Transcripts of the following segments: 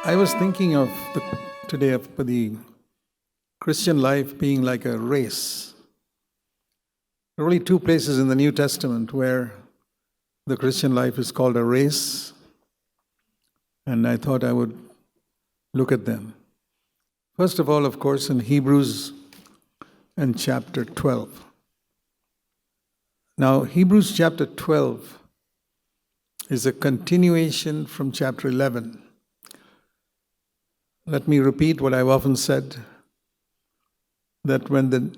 I was thinking of today of the Christian life being like a race. There are only two places in the New Testament where the Christian life is called a race, and I thought I would look at them. First of all, of course, in Hebrews and chapter 12. Now, Hebrews chapter 12 is a continuation from chapter 11. Let me repeat what I've often said, that when the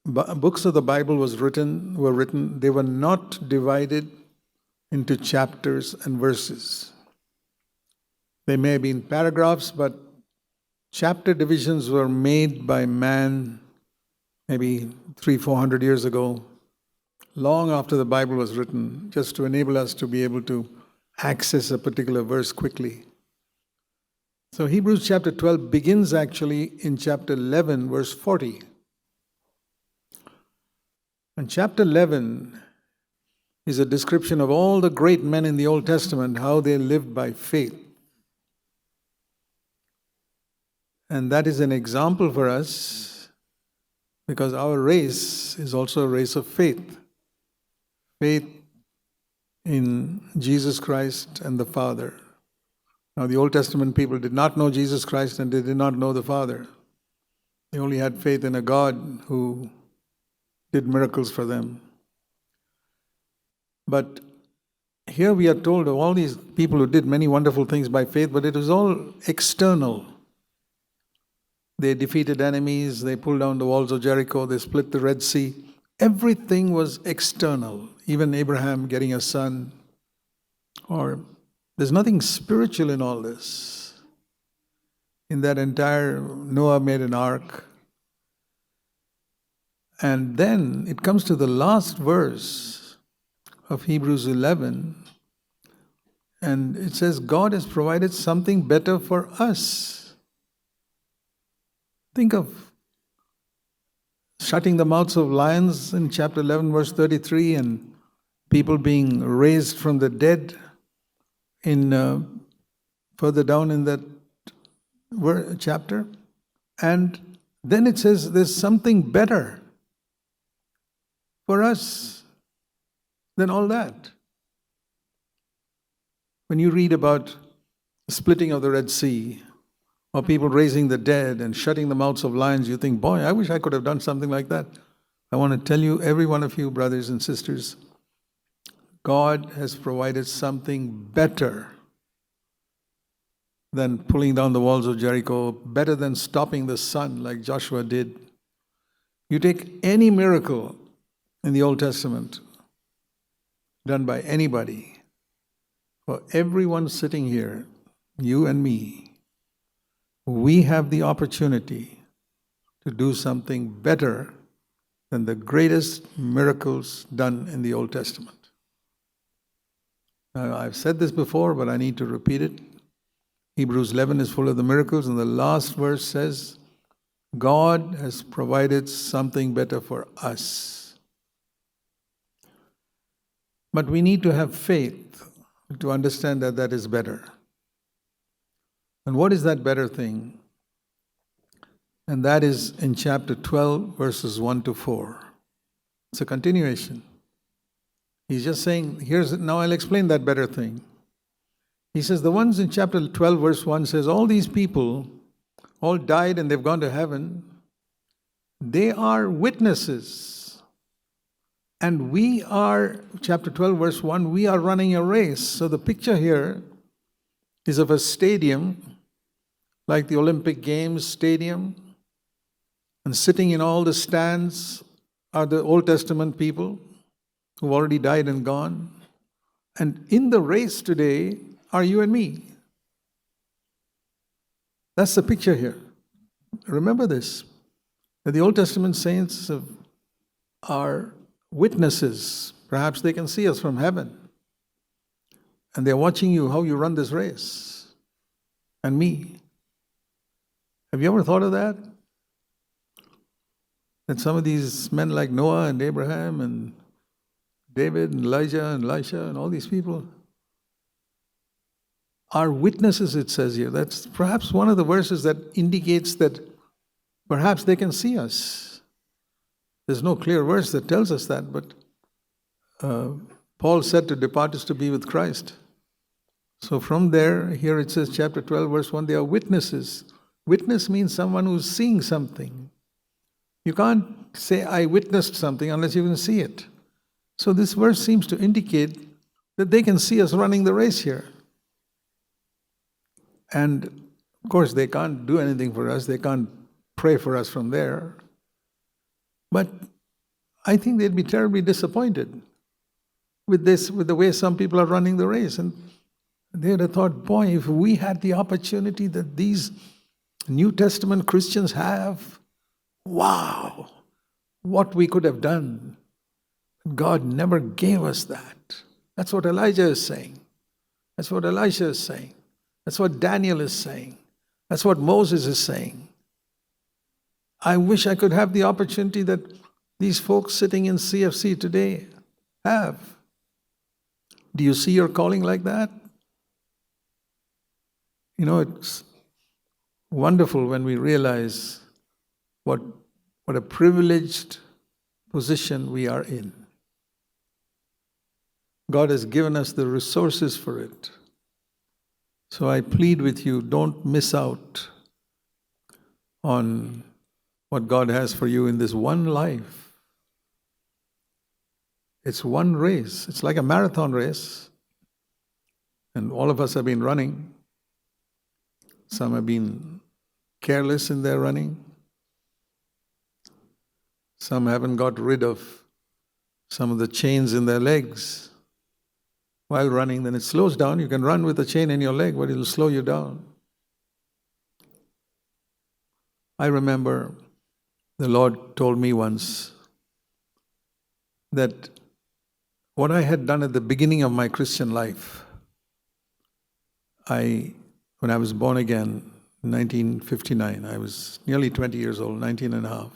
books of the Bible were written, they were not divided into chapters and verses. They may have been paragraphs, but chapter divisions were made by man maybe 300-400 years ago, long after the Bible was written, just to enable us to be able to access a particular verse quickly. So Hebrews chapter 12 begins actually in chapter 11, verse 40. And chapter 11 is a description of all the great men in the Old Testament, how they lived by faith. And that is an example for us, because our race is also a race of faith. Faith in Jesus Christ and the Father. Now, the Old Testament people did not know Jesus Christ and they did not know the Father. They only had faith in a God who did miracles for them. But here we are told of all these people who did many wonderful things by faith, but it was all external. They defeated enemies, they pulled down the walls of Jericho, they split the Red Sea. Everything was external. Even Abraham getting a son. Or there's nothing spiritual in all this. In that entire, Noah made an ark. And then it comes to the last verse of Hebrews 11, and it says, God has provided something better for us. Think of shutting the mouths of lions in chapter 11, verse 33, and people being raised from the dead in further down in that chapter. And then it says there's something better for us than all that. When you read about the splitting of the Red Sea, or people raising the dead and shutting the mouths of lions, you think, boy, I wish I could have done something like that. I want to tell you, every one of you, brothers and sisters, God has provided something better than pulling down the walls of Jericho, better than stopping the sun like Joshua did. You take any miracle in the Old Testament done by anybody, for everyone sitting here, you and me, we have the opportunity to do something better than the greatest miracles done in the Old Testament. Now, I've said this before, but I need to repeat it. Hebrews 11 is full of the miracles, and the last verse says, God has provided something better for us. But we need to have faith to understand that that is better. And what is that better thing? And that is in chapter 12, verses 1 to 4. It's a continuation. He's just saying, now I'll explain that better thing. He says, the ones in chapter 12, verse 1 says, all these people all died and they've gone to heaven. They are witnesses. And we are, chapter 12, verse 1, we are running a race. So the picture here is of a stadium, like the Olympic Games stadium. And sitting in all the stands are the Old Testament people who've already died and gone. And in the race today are you and me. That's the picture here. Remember this, that the Old Testament saints are witnesses. Perhaps they can see us from heaven. And they're watching you, how you run this race. And me. Have you ever thought of that? That some of these men like Noah and Abraham and David and Elijah and Elisha and all these people are witnesses, it says here. That's perhaps one of the verses that indicates that perhaps they can see us. There's no clear verse that tells us that, but Paul said to depart is to be with Christ. So from there, here it says, chapter 12, verse 1, they are witnesses. Witness means someone who's seeing something. You can't say, I witnessed something unless you can see it. So this verse seems to indicate that they can see us running the race here. And of course, they can't do anything for us. They can't pray for us from there. But I think they'd be terribly disappointed with the way some people are running the race. And they would have thought, boy, if we had the opportunity that these New Testament Christians have, wow, what we could have done. God never gave us that. That's what Elijah is saying. That's what Elisha is saying. That's what Daniel is saying. That's what Moses is saying. I wish I could have the opportunity that these folks sitting in CFC today have. Do you see your calling like that? You know, it's wonderful when we realize what a privileged position we are in. God has given us the resources for it. So I plead with you, don't miss out on what God has for you in this one life. It's one race. It's like a marathon race. And all of us have been running. Some have been careless in their running. Some haven't got rid of some of the chains in their legs while running. Then it slows down. You can run with a chain in your leg, but it'll slow you down. I remember the Lord told me once that what I had done at the beginning of my Christian life, when I was born again in 1959, I was nearly 20 years old, 19 and a half.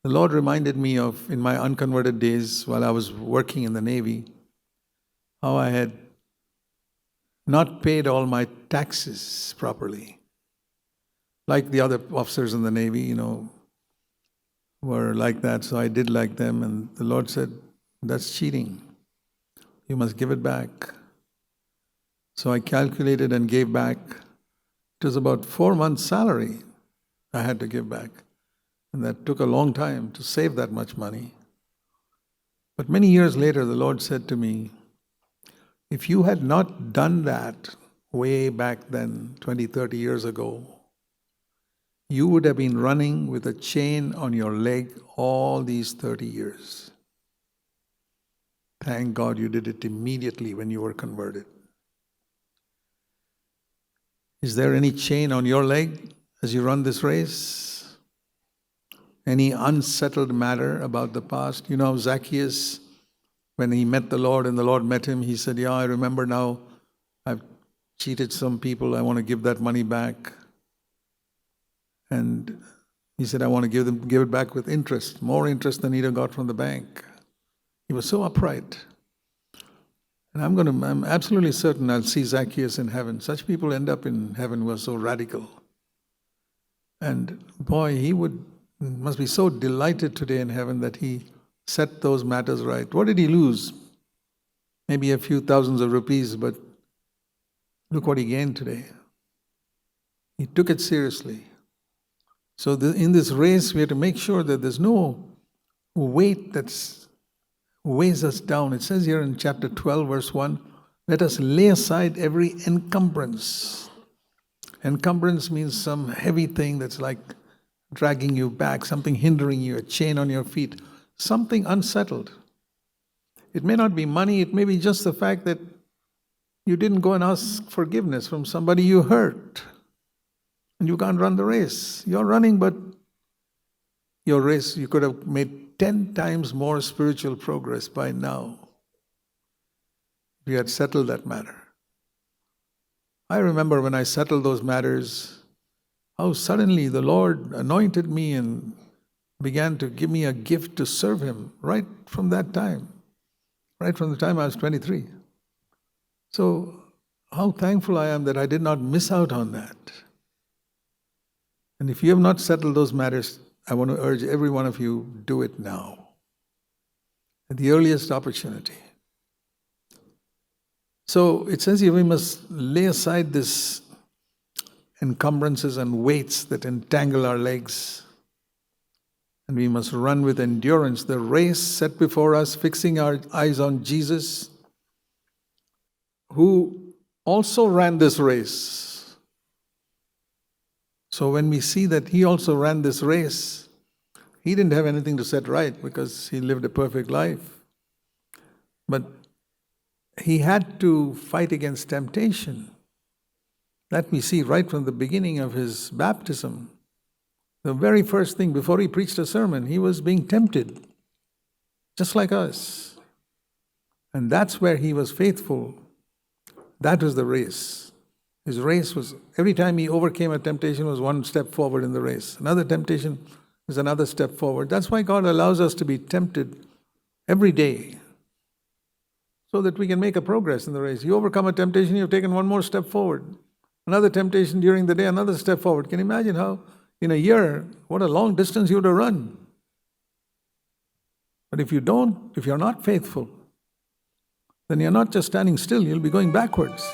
The Lord reminded me of, in my unconverted days while I was working in the Navy, how I had not paid all my taxes properly. Like the other officers in the Navy, were like that, so I did like them. And the Lord said, that's cheating. You must give it back. So I calculated and gave back. It was about 4 months' salary I had to give back. And that took a long time to save that much money. But many years later, the Lord said to me, if you had not done that way back then, 20, 30 years ago, you would have been running with a chain on your leg all these 30 years. Thank God you did it immediately when you were converted. Is there any chain on your leg as you run this race? Any unsettled matter about the past? Zacchaeus, when he met the Lord and the Lord met him, he said, I remember now, I've cheated some people, I want to give that money back. And he said, I want to give it back with interest, more interest than he'd have got from the bank. He was so upright. And I'm absolutely certain I'll see Zacchaeus in heaven. Such people end up in heaven who are so radical. And boy, he must be so delighted today in heaven that he set those matters right. What did he lose? Maybe a few thousands of rupees, but look what he gained today. He took it seriously. So in this race, we have to make sure that there's no weight that weighs us down. It says here in chapter 12, verse 1, let us lay aside every encumbrance. Encumbrance means some heavy thing that's like dragging you back, something hindering you, a chain on your feet, something unsettled. It may not be money, it may be just the fact that you didn't go and ask forgiveness from somebody you hurt. And you can't run the race. You're running, but your race, you could have made 10 times more spiritual progress by now if you had settled that matter. I remember when I settled those matters, how suddenly the Lord anointed me and began to give me a gift to serve Him right from that time, right from the time I was 23. So how thankful I am that I did not miss out on that. And if you have not settled those matters, I want to urge every one of you, do it now, at the earliest opportunity. So it says here we must lay aside this encumbrances and weights that entangle our legs. And we must run with endurance the race set before us, fixing our eyes on Jesus, who also ran this race. So when we see that he also ran this race, he didn't have anything to set right because he lived a perfect life. But he had to fight against temptation. That we see right from the beginning of his baptism. The very first thing, before he preached a sermon, he was being tempted, just like us. And that's where he was faithful. That was the race. His race was, every time he overcame a temptation, was one step forward in the race. Another temptation is another step forward. That's why God allows us to be tempted every day, so that we can make a progress in the race. You overcome a temptation, you've taken one more step forward. Another temptation during the day, another step forward. Can you imagine how, in a year, what a long distance you would have run? But if you're not faithful, then you're not just standing still, you'll be going backwards.